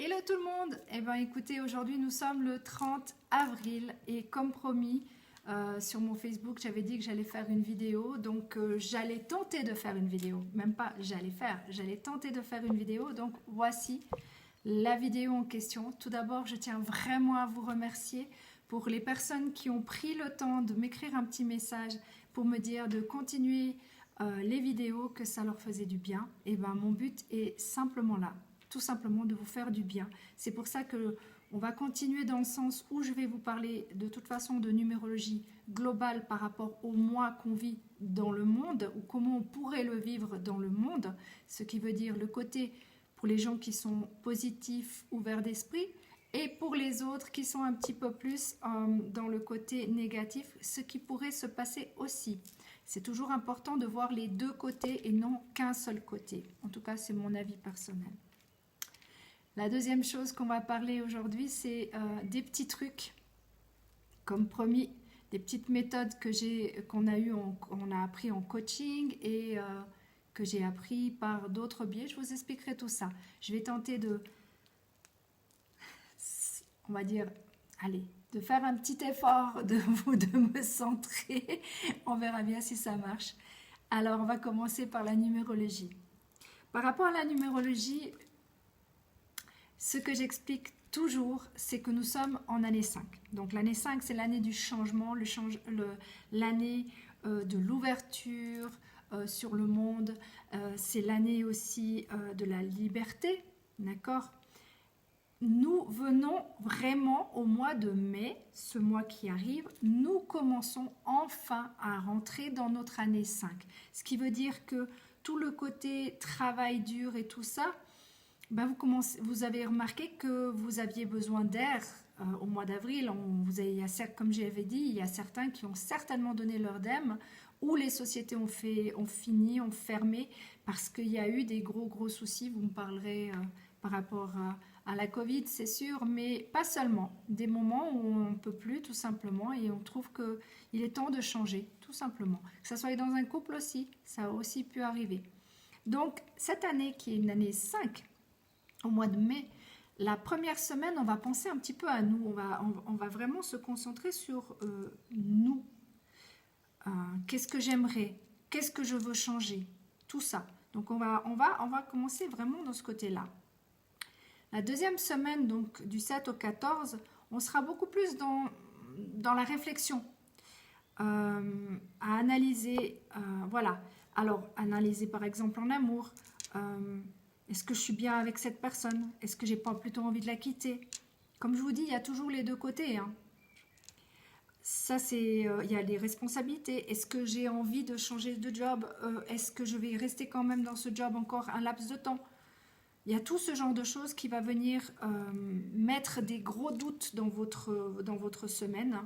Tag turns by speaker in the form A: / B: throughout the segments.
A: Hello tout le monde. Eh bien écoutez, aujourd'hui nous sommes le 30 avril et comme promis sur mon Facebook, j'avais dit que j'allais faire une vidéo. Donc j'allais tenter de faire une vidéo. Même pas j'allais tenter de faire une vidéo. Donc voici la vidéo en question. Tout d'abord, je tiens vraiment à vous remercier pour les personnes qui ont pris le temps de m'écrire un petit message pour me dire de continuer les vidéos, que ça leur faisait du bien. Et ben mon but est simplement là, tout simplement de vous faire du bien. C'est pour ça que on va continuer dans le sens où je vais vous parler de toute façon de numérologie globale par rapport au mois qu'on vit dans le monde ou comment on pourrait le vivre dans le monde, ce qui veut dire le côté pour les gens qui sont positifs, ouverts d'esprit, et pour les autres qui sont un petit peu plus dans le côté négatif, ce qui pourrait se passer aussi. C'est toujours important de voir les deux côtés et non qu'un seul côté. En tout cas, c'est mon avis personnel. La deuxième chose qu'on va parler aujourd'hui, c'est des petits trucs, comme promis, des petites méthodes qu'on a appris en coaching et que j'ai appris par d'autres biais. Je vous expliquerai tout ça. Je vais tenter de, on va dire, allez, de faire un petit effort de me centrer. On verra bien si ça marche. Alors, on va commencer par la numérologie. Par rapport à la numérologie, ce que j'explique toujours, c'est que nous sommes en année 5. Donc l'année 5, c'est l'année du changement, l'année de l'ouverture sur le monde. C'est l'année aussi de la liberté, d'accord? Nous venons vraiment au mois de mai, ce mois qui arrive, nous commençons enfin à rentrer dans notre année 5. Ce qui veut dire que tout le côté travail dur et tout ça, ben vous avez remarqué que vous aviez besoin d'air au mois d'avril. Comme j'avais dit, il y a certains qui ont certainement donné leur DEM, ou les sociétés ont fermé, parce qu'il y a eu des gros soucis. Vous me parlerez par rapport à la Covid, c'est sûr, mais pas seulement. Des moments où on ne peut plus, tout simplement, et on trouve qu'il est temps de changer, tout simplement. Que ce soit dans un couple aussi, ça a aussi pu arriver. Donc, cette année qui est une année 5, au mois de mai, la première semaine, on va penser un petit peu à nous. On va vraiment se concentrer sur nous. Qu'est-ce que j'aimerais? Qu'est-ce que je veux changer? Tout ça. Donc, on va commencer vraiment dans ce côté-là. La deuxième semaine, donc du 7 au 14, on sera beaucoup plus dans la réflexion. À analyser, voilà. Alors, analyser par exemple en amour. Est-ce que je suis bien avec cette personne? Est-ce que j'ai pas plutôt envie de la quitter? Comme je vous dis, il y a toujours les deux côtés. Hein. Ça, il y a les responsabilités. Est-ce que j'ai envie de changer de job? Est-ce que je vais rester quand même dans ce job encore un laps de temps? Il y a tout ce genre de choses qui va venir mettre des gros doutes dans votre semaine.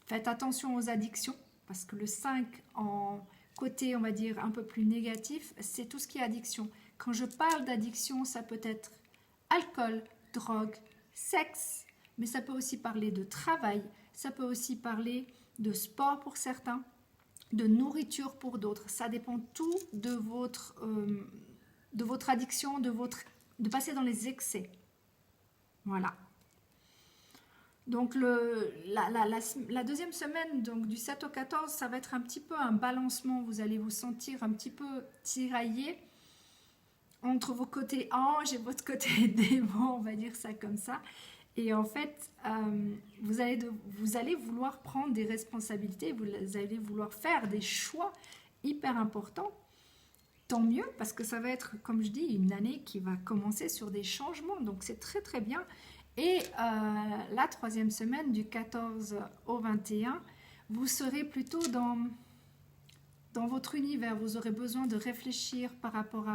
A: Faites attention aux addictions, parce que le 5 en côté, on va dire, un peu plus négatif, c'est tout ce qui est addiction. Quand je parle d'addiction, ça peut être alcool, drogue, sexe, mais ça peut aussi parler de travail, ça peut aussi parler de sport pour certains, de nourriture pour d'autres. Ça dépend tout de votre addiction, de passer dans les excès. Voilà. Donc la deuxième semaine, donc du 7 au 14, ça va être un petit peu un balancement. Vous allez vous sentir un petit peu tiraillé entre vos côtés ange et votre côté démon, on va dire ça comme ça. Et en fait, vous allez vouloir prendre des responsabilités, vous allez vouloir faire des choix hyper importants. Tant mieux, parce que ça va être, comme je dis, une année qui va commencer sur des changements. Donc c'est très très bien. Et la troisième semaine, du 14 au 21, vous serez plutôt dans votre univers. Vous aurez besoin de réfléchir par rapport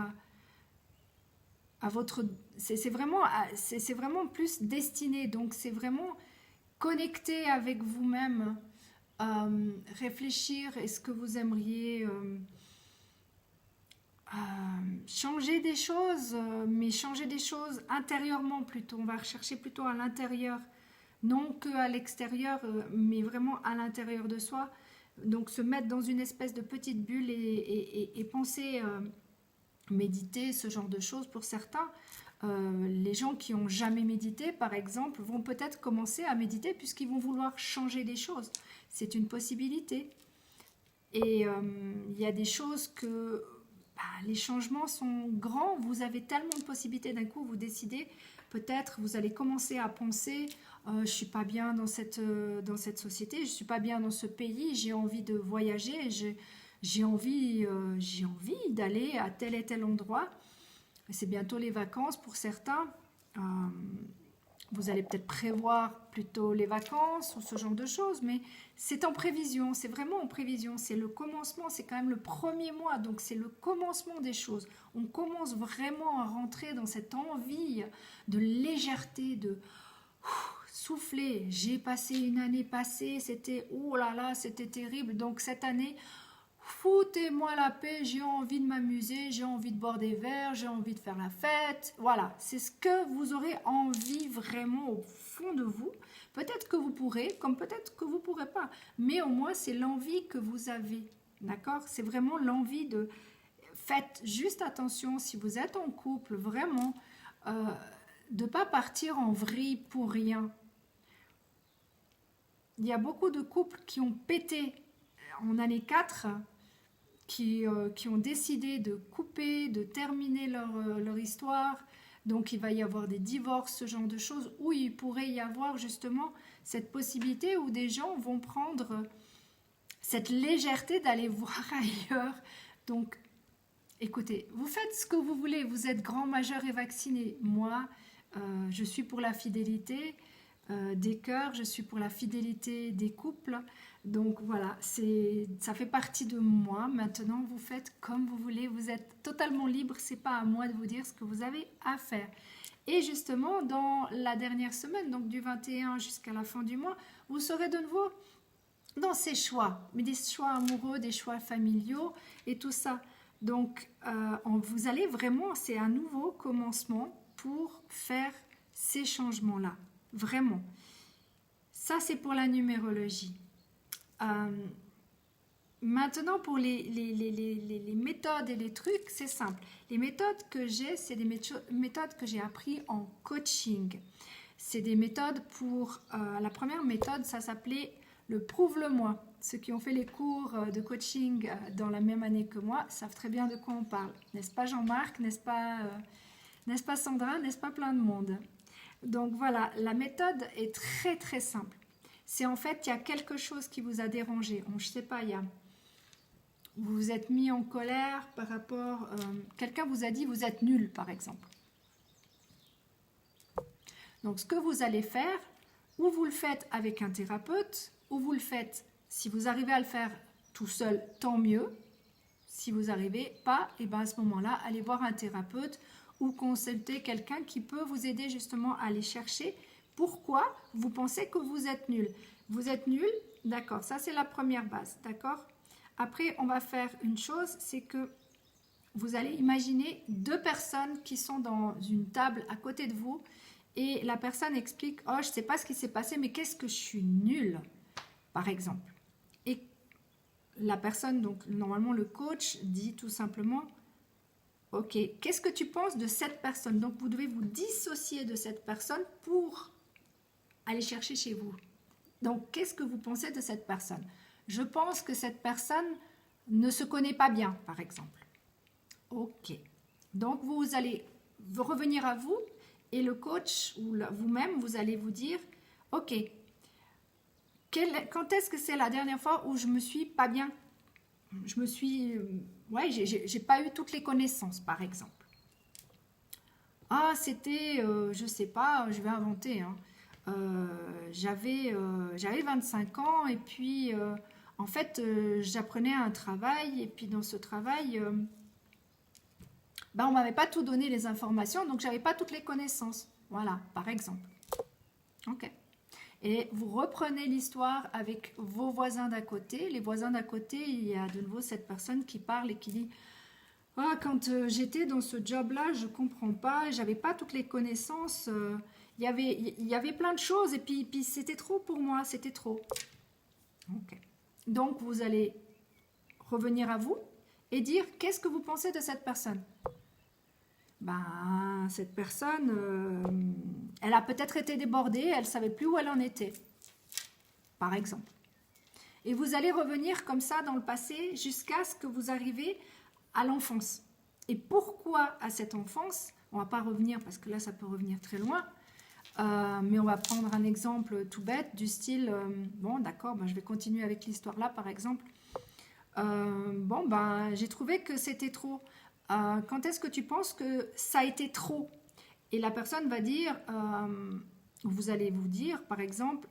A: à votre... C'est vraiment plus destiné. Donc c'est vraiment connecté avec vous-même. Réfléchir, est-ce que vous aimeriez... changer des choses, mais changer des choses intérieurement plutôt. On va rechercher plutôt à l'intérieur, non que à l'extérieur, mais vraiment à l'intérieur de soi. Donc se mettre dans une espèce de petite bulle et penser méditer, ce genre de choses pour certains. Les gens qui n'ont jamais médité, par exemple, vont peut-être commencer à méditer puisqu'ils vont vouloir changer des choses. C'est une possibilité. Et il y a des choses que les changements sont grands. Vous avez tellement de possibilités d'un coup, vous décidez, peut-être vous allez commencer à penser je ne suis pas bien dans cette société, je ne suis pas bien dans ce pays, j'ai envie de voyager, j'ai envie d'aller à tel et tel endroit. C'est bientôt les vacances pour certains. Vous allez peut-être prévoir plutôt les vacances ou ce genre de choses, mais c'est en prévision, c'est vraiment en prévision. C'est le commencement, c'est quand même le premier mois, donc c'est le commencement des choses. On commence vraiment à rentrer dans cette envie de légèreté, de souffler. J'ai passé une année passée, c'était oh là là, c'était terrible. Donc cette année, foutez-moi la paix, j'ai envie de m'amuser, j'ai envie de boire des verres, j'ai envie de faire la fête. Voilà, c'est ce que vous aurez envie vraiment au fond de vous. Peut-être que vous pourrez, comme peut-être que vous ne pourrez pas. Mais au moins, c'est l'envie que vous avez. D'accord? C'est vraiment l'envie de... Faites juste attention, si vous êtes en couple, vraiment, de ne pas partir en vrille pour rien. Il y a beaucoup de couples qui ont pété en année 4, qui ont décidé de couper, de terminer leur histoire. Donc il va y avoir des divorces, ce genre de choses, où il pourrait y avoir justement cette possibilité où des gens vont prendre cette légèreté d'aller voir ailleurs. Donc écoutez, vous faites ce que vous voulez, vous êtes grand, majeur et vacciné. Moi, je suis pour la fidélité des cœurs, je suis pour la fidélité des couples. Donc voilà, ça fait partie de moi. Maintenant, vous faites comme vous voulez, vous êtes totalement libre, c'est pas à moi de vous dire ce que vous avez à faire. Et justement, dans la dernière semaine, donc du 21 jusqu'à la fin du mois, vous serez de nouveau dans ces choix, mais des choix amoureux, des choix familiaux et tout ça. Donc, vous allez vraiment, c'est un nouveau commencement pour faire ces changements-là. Vraiment. Ça, c'est pour la numérologie. Maintenant, pour les méthodes et les trucs, c'est simple. Les méthodes que j'ai, c'est des méthodes que j'ai appris en coaching. C'est des méthodes pour... la première méthode, ça s'appelait le prouve-le-moi. Ceux qui ont fait les cours de coaching dans la même année que moi savent très bien de quoi on parle. N'est-ce pas Jean-Marc? N'est-ce pas Sandra? N'est-ce pas plein de monde? Donc voilà, la méthode est très très simple. C'est en fait, il y a quelque chose qui vous a dérangé. Je ne sais pas, vous vous êtes mis en colère par rapport... quelqu'un vous a dit vous êtes nul, par exemple. Donc ce que vous allez faire, ou vous le faites avec un thérapeute, ou vous le faites, si vous arrivez à le faire tout seul, tant mieux. Si vous n'arrivez pas, et bien à ce moment-là, allez voir un thérapeute ou consulter quelqu'un qui peut vous aider justement à aller chercher pourquoi vous pensez que vous êtes nul. Vous êtes nul, d'accord, ça c'est la première base, d'accord. Après, on va faire une chose, c'est que vous allez imaginer deux personnes qui sont dans une table à côté de vous et la personne explique « Oh, je ne sais pas ce qui s'est passé, mais qu'est-ce que je suis nulle ?» par exemple. Et la personne, donc normalement le coach, dit tout simplement « Ok, qu'est-ce que tu penses de cette personne ?» Donc vous devez vous dissocier de cette personne pour aller chercher chez vous. Donc qu'est-ce que vous pensez de cette personne? Je pense que cette personne ne se connaît pas bien, par exemple. Ok. Donc vous allez revenir à vous et le coach ou vous-même, vous allez vous dire « Ok, quand est-ce que c'est la dernière fois où je me suis pas bien? Je me suis... ouais, j'ai pas eu toutes les connaissances, par exemple. Ah, c'était... je sais pas, je vais inventer. Hein. J'avais 25 ans et puis... en fait, j'apprenais un travail et puis dans ce travail... on m'avait pas tout donné les informations, donc j'avais pas toutes les connaissances. Voilà, par exemple. Ok. Et vous reprenez l'histoire avec vos voisins d'à côté. Les voisins d'à côté, il y a de nouveau cette personne qui parle et qui dit « Ah, quand j'étais dans ce job-là, je ne comprends pas, j'avais pas toutes les connaissances, il y avait plein de choses et puis c'était trop pour moi, c'était trop. » Ok. Donc, vous allez revenir à vous et dire qu'est-ce que vous pensez de cette personne. Ben, cette personne, elle a peut-être été débordée, elle ne savait plus où elle en était, par exemple. Et vous allez revenir comme ça dans le passé jusqu'à ce que vous arrivez à l'enfance. Et pourquoi à cette enfance? On ne va pas revenir parce que là, ça peut revenir très loin. Mais on va prendre un exemple tout bête du style, bon d'accord, ben, je vais continuer avec l'histoire là par exemple. Bon ben j'ai trouvé que c'était trop. Quand est-ce que tu penses que ça a été trop? Et la personne va dire, vous allez vous dire par exemple,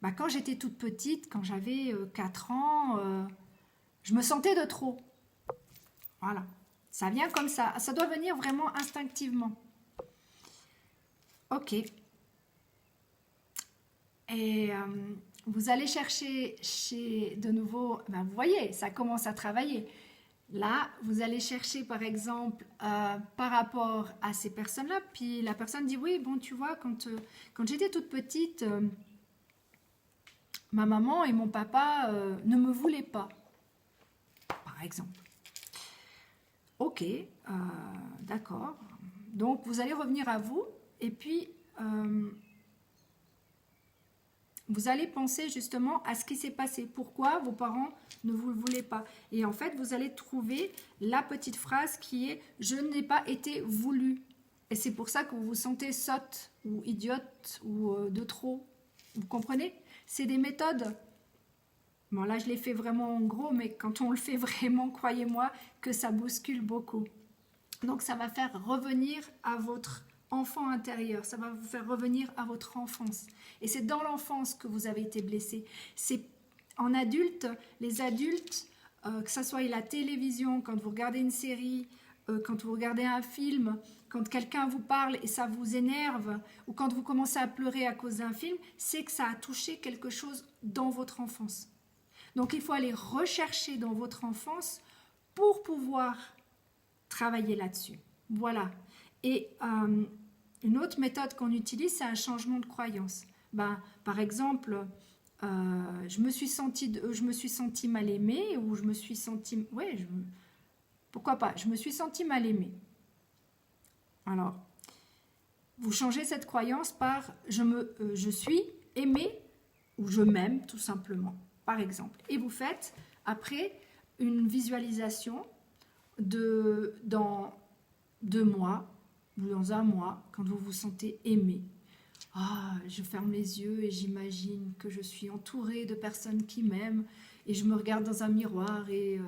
A: ben, quand j'étais toute petite, quand j'avais 4 ans, je me sentais de trop. Voilà, ça vient comme ça doit venir vraiment instinctivement. Ok. Et vous allez chercher chez de nouveau, ben vous voyez, ça commence à travailler. Là, vous allez chercher par exemple par rapport à ces personnes-là, puis la personne dit oui, bon tu vois, quand j'étais toute petite, ma maman et mon papa ne me voulaient pas, par exemple. Ok, d'accord. Donc vous allez revenir à vous et puis vous allez penser justement à ce qui s'est passé. Pourquoi vos parents ne vous le voulaient pas? Et en fait, vous allez trouver la petite phrase qui est « Je n'ai pas été voulu ». Et c'est pour ça que vous vous sentez sotte ou idiote ou de trop. Vous comprenez? C'est des méthodes. Bon, là, je l'ai fait vraiment en gros, mais quand on le fait vraiment, croyez-moi que ça bouscule beaucoup. Donc, ça va faire revenir à votre enfant intérieur, ça va vous faire revenir à votre enfance. Et c'est dans l'enfance que vous avez été blessé. C'est en adulte, les adultes, que ce soit la télévision, quand vous regardez une série, quand vous regardez un film, quand quelqu'un vous parle et ça vous énerve, ou quand vous commencez à pleurer à cause d'un film, c'est que ça a touché quelque chose dans votre enfance. Donc il faut aller rechercher dans votre enfance pour pouvoir travailler là-dessus. Voilà. Et une autre méthode qu'on utilise, c'est un changement de croyance. Ben, par exemple, je me suis sentie mal aimée ou je me suis sentie... Ouais, pourquoi pas? Je me suis sentie mal aimée. Alors, vous changez cette croyance par je suis aimée ou je m'aime tout simplement, par exemple. Et vous faites après une visualisation dans 2 mois ou dans 1 mois, quand vous vous sentez aimé. Ah, je ferme les yeux et j'imagine que je suis entourée de personnes qui m'aiment et je me regarde dans un miroir et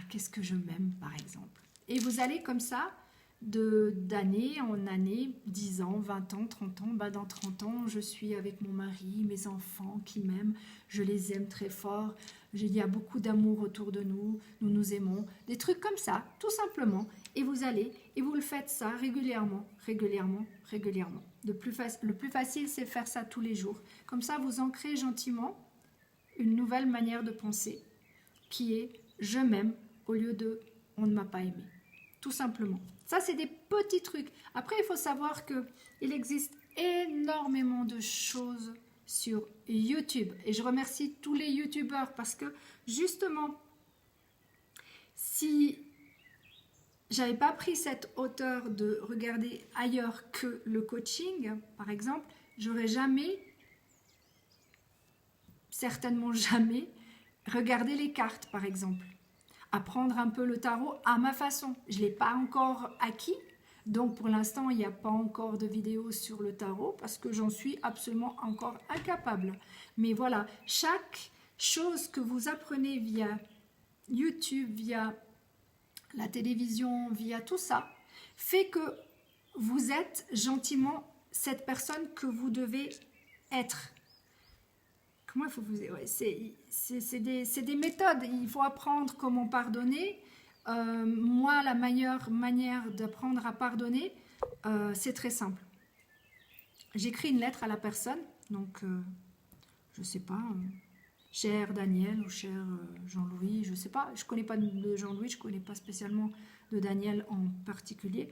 A: qu'est-ce que je m'aime par exemple. Et vous allez comme ça d'année en année, 10 ans, 20 ans, 30 ans, bah dans 30 ans, je suis avec mon mari, mes enfants qui m'aiment, je les aime très fort, il y a beaucoup d'amour autour de nous, nous nous aimons, des trucs comme ça, tout simplement. Et vous allez, et vous le faites ça régulièrement, régulièrement, régulièrement. Le plus facile, c'est faire ça tous les jours. Comme ça, vous ancrez gentiment une nouvelle manière de penser, qui est « je m'aime » au lieu de « on ne m'a pas aimé ». Tout simplement. Ça, c'est des petits trucs. Après, il faut savoir qu'il existe énormément de choses sur YouTube. Et je remercie tous les YouTubeurs parce que, justement, si j'avais pas pris cette hauteur de regarder ailleurs que le coaching, par exemple, j'aurais jamais, certainement jamais, regardé les cartes, par exemple. Apprendre un peu le tarot à ma façon. Je ne l'ai pas encore acquis, donc pour l'instant, il n'y a pas encore de vidéo sur le tarot parce que j'en suis absolument encore incapable. Mais voilà, chaque chose que vous apprenez via YouTube, via la télévision, via tout ça, fait que vous êtes gentiment cette personne que vous devez être. Comment il faut vous... Ouais, c'est des méthodes. Il faut apprendre comment pardonner. Moi, la meilleure manière d'apprendre à pardonner, c'est très simple. J'écris une lettre à la personne. Donc, je ne sais pas. cher Daniel ou cher Jean-Louis, je ne sais pas, je ne connais pas de Jean-Louis, je ne connais pas spécialement de Daniel en particulier.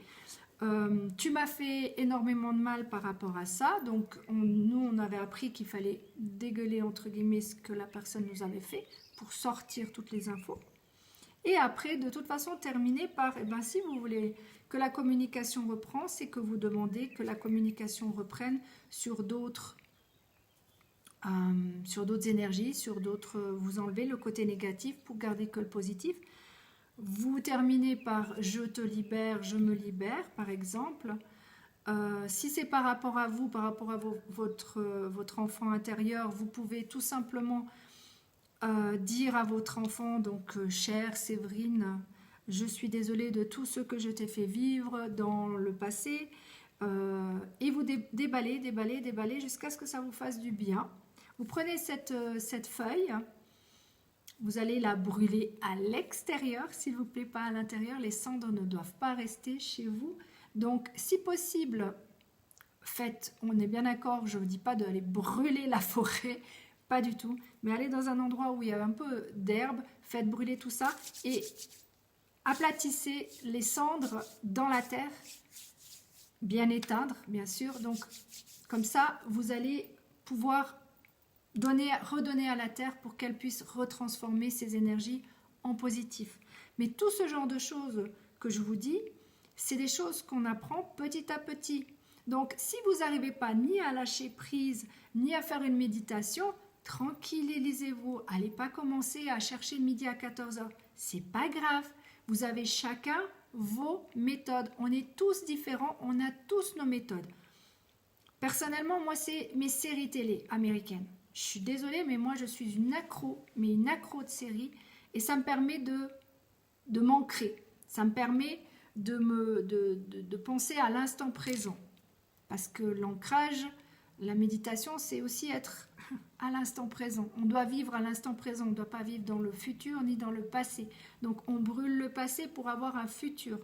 A: Tu m'as fait énormément de mal par rapport à ça, donc nous on avait appris qu'il fallait dégueuler entre guillemets ce que la personne nous avait fait pour sortir toutes les infos. Et après, de toute façon, terminer par, eh ben, si vous voulez que la communication reprend, c'est que vous demandez que la communication reprenne sur d'autres énergies, sur d'autres, vous enlevez le côté négatif pour garder que le positif. Vous terminez par je te libère, je me libère, par exemple. Si c'est par rapport à vous, par rapport à votre enfant intérieur, vous pouvez tout simplement dire à votre enfant, donc chère Séverine, je suis désolée de tout ce que je t'ai fait vivre dans le passé, et vous déballez jusqu'à ce que ça vous fasse du bien. Vous prenez cette feuille, vous allez la brûler à l'extérieur, s'il vous plaît, pas à l'intérieur. Les cendres ne doivent pas rester chez vous. Donc, si possible, faites, on est bien d'accord, je ne vous dis pas d'aller brûler la forêt, pas du tout, mais allez dans un endroit où il y a un peu d'herbe, faites brûler tout ça et aplatissez les cendres dans la terre, bien éteindre, bien sûr. Donc, comme ça, vous allez pouvoir redonner à la terre pour qu'elle puisse retransformer ses énergies en positif. Mais tout ce genre de choses que je vous dis, c'est des choses qu'on apprend petit à petit. Donc, si vous n'arrivez pas ni à lâcher prise, ni à faire une méditation, tranquillisez-vous. Allez pas commencer à chercher le midi à 14h. C'est pas grave. Vous avez chacun vos méthodes. On est tous différents, on a tous nos méthodes. Personnellement, moi, c'est mes séries télé américaines. Je suis désolée, mais moi, je suis une accro de séries. Et ça me permet de m'ancrer. Ça me permet de penser à l'instant présent. Parce que l'ancrage, la méditation, c'est aussi être à l'instant présent. On doit vivre à l'instant présent. On ne doit pas vivre dans le futur ni dans le passé. Donc, on brûle le passé pour avoir un futur.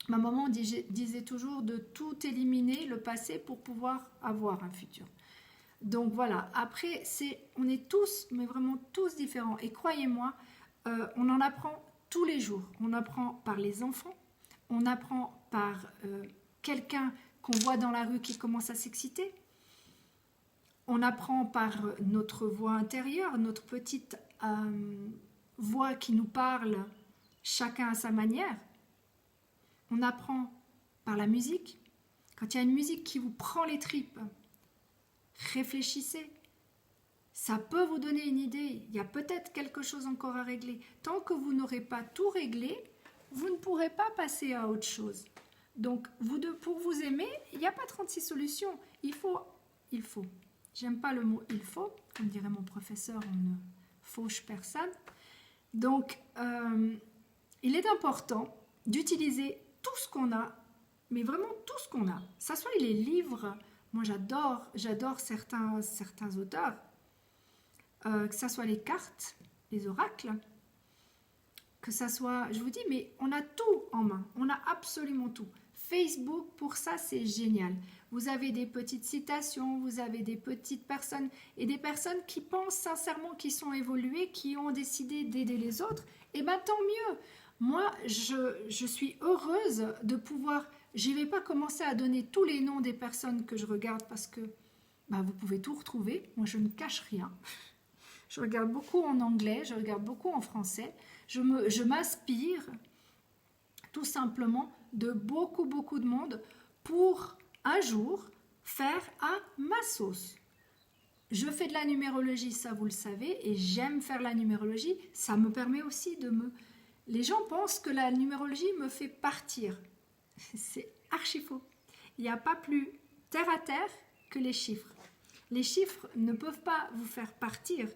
A: Ma maman disait toujours de tout éliminer, le passé, pour pouvoir avoir un futur. Donc voilà, après, on est tous, mais vraiment tous différents. Et croyez-moi, on en apprend tous les jours. On apprend par les enfants, on apprend par quelqu'un qu'on voit dans la rue qui commence à s'exciter. On apprend par notre voix intérieure, notre petite voix qui nous parle, chacun à sa manière. On apprend par la musique. Quand il y a une musique qui vous prend les tripes, réfléchissez. Ça peut vous donner une idée. Il y a peut-être quelque chose encore à régler. Tant que vous n'aurez pas tout réglé, vous ne pourrez pas passer à autre chose. Donc, pour vous aimer, il n'y a pas 36 solutions. Il faut. J'aime pas le mot il faut. Comme dirait mon professeur, on ne fauche personne. Donc, il est important d'utiliser tout ce qu'on a, mais vraiment tout ce qu'on a. Ça soit les livres, moi j'adore certains auteurs, que ça soit les cartes, les oracles, que ça soit, je vous dis, mais on a tout en main, on a absolument tout. Facebook, pour ça, c'est génial. Vous avez des petites citations, vous avez des petites personnes, et des personnes qui pensent sincèrement, qui sont évoluées, qui ont décidé d'aider les autres, et bien tant mieux. Moi, je suis heureuse de pouvoir... Je ne vais pas commencer à donner tous les noms des personnes que je regarde parce que vous pouvez tout retrouver. Moi, je ne cache rien. Je regarde beaucoup en anglais, je regarde beaucoup en français. Je m'inspire tout simplement de beaucoup de monde pour un jour faire à ma sauce. Je fais de la numérologie, ça vous le savez, et j'aime faire la numérologie. Ça me permet aussi de me... Les gens pensent que la numérologie me fait partir. C'est archi faux. Il n'y a pas plus terre à terre que les chiffres. Les chiffres ne peuvent pas vous faire partir.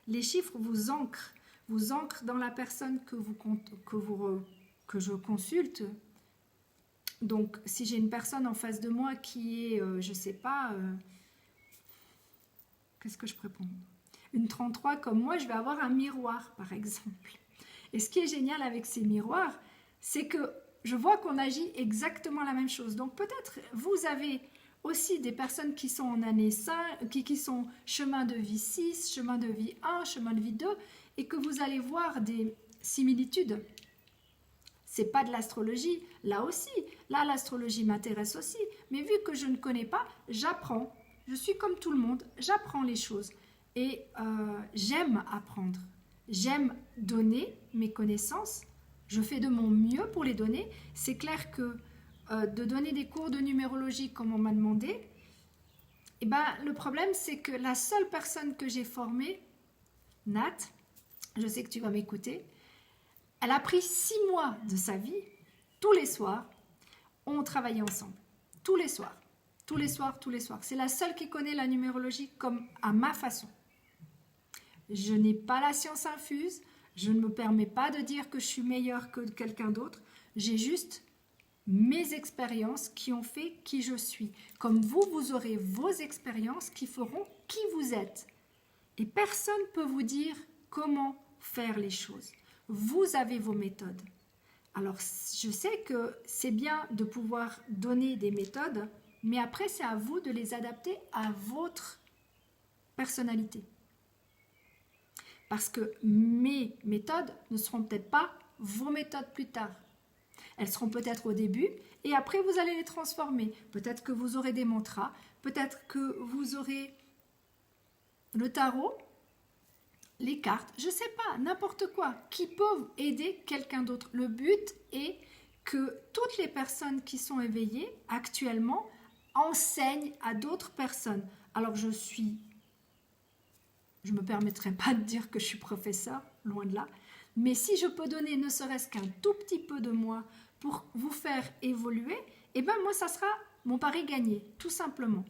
A: Les chiffres vous ancrent dans la personne que je consulte. Donc, si j'ai une personne en face de moi qui est, je ne sais pas, qu'est-ce que je peux prendre ? Une 33 comme moi, je vais avoir un miroir, par exemple. Et ce qui est génial avec ces miroirs, c'est que je vois qu'on agit exactement la même chose. Donc peut-être vous avez aussi des personnes qui sont en année 5, qui sont chemin de vie 6, chemin de vie 1, chemin de vie 2, et que vous allez voir des similitudes. C'est pas de l'astrologie, là aussi. Là, l'astrologie m'intéresse aussi. Mais vu que je ne connais pas, j'apprends. Je suis comme tout le monde, j'apprends les choses. Et j'aime apprendre. J'aime donner mes connaissances. Je fais de mon mieux pour les donner. C'est clair que de donner des cours de numérologie comme on m'a demandé, eh ben, le problème, c'est que la seule personne que j'ai formée, Nat, je sais que tu vas m'écouter, elle a pris 6 mois de sa vie, tous les soirs, on travaillait ensemble. Tous les soirs, tous les soirs, tous les soirs. C'est la seule qui connaît la numérologie comme à ma façon. Je n'ai pas la science infuse, je ne me permets pas de dire que je suis meilleure que quelqu'un d'autre. J'ai juste mes expériences qui ont fait qui je suis. Comme vous, vous aurez vos expériences qui feront qui vous êtes. Et personne ne peut vous dire comment faire les choses. Vous avez vos méthodes. Alors, je sais que c'est bien de pouvoir donner des méthodes, mais après, c'est à vous de les adapter à votre personnalité. Parce que mes méthodes ne seront peut-être pas vos méthodes plus tard. Elles seront peut-être au début et après, vous allez les transformer. Peut-être que vous aurez des mantras, peut-être que vous aurez le tarot, les cartes, je ne sais pas, n'importe quoi, qui peuvent aider quelqu'un d'autre. Le but est que toutes les personnes qui sont éveillées actuellement enseignent à d'autres personnes. Alors je ne me permettrai pas de dire que je suis professeur, loin de là, mais si je peux donner ne serait-ce qu'un tout petit peu de moi pour vous faire évoluer, eh bien moi ça sera mon pari gagné, tout simplement.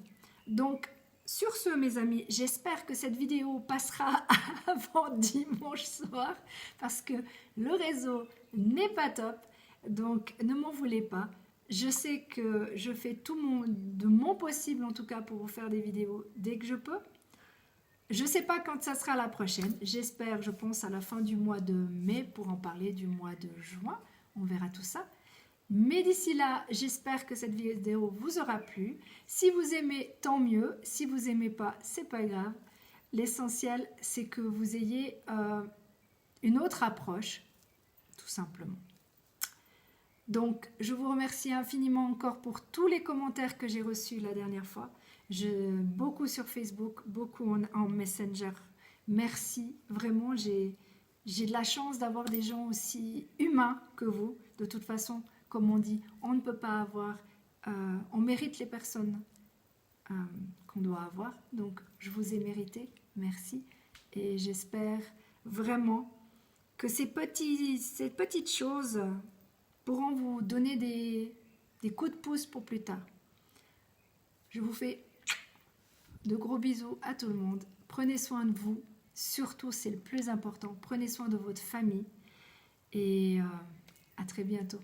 A: Donc, sur ce, mes amis, j'espère que cette vidéo passera avant dimanche soir parce que le réseau n'est pas top, donc ne m'en voulez pas. Je sais que je fais de mon possible en tout cas pour vous faire des vidéos dès que je peux. Je ne sais pas quand ça sera la prochaine, j'espère, je pense à la fin du mois de mai pour en parler du mois de juin, on verra tout ça. Mais d'ici là, j'espère que cette vidéo vous aura plu. Si vous aimez, tant mieux. Si vous n'aimez pas, c'est pas grave. L'essentiel, c'est que vous ayez une autre approche, tout simplement. Donc, je vous remercie infiniment encore pour tous les commentaires que j'ai reçus la dernière fois. Beaucoup sur Facebook, beaucoup en Messenger. Merci. Vraiment, j'ai de la chance d'avoir des gens aussi humains que vous. De toute façon, comme on dit, on ne peut pas avoir, on mérite les personnes qu'on doit avoir. Donc, je vous ai mérité, merci. Et j'espère vraiment que ces petites choses pourront vous donner des coups de pouce pour plus tard. Je vous fais de gros bisous à tout le monde. Prenez soin de vous, surtout c'est le plus important. Prenez soin de votre famille et à très bientôt.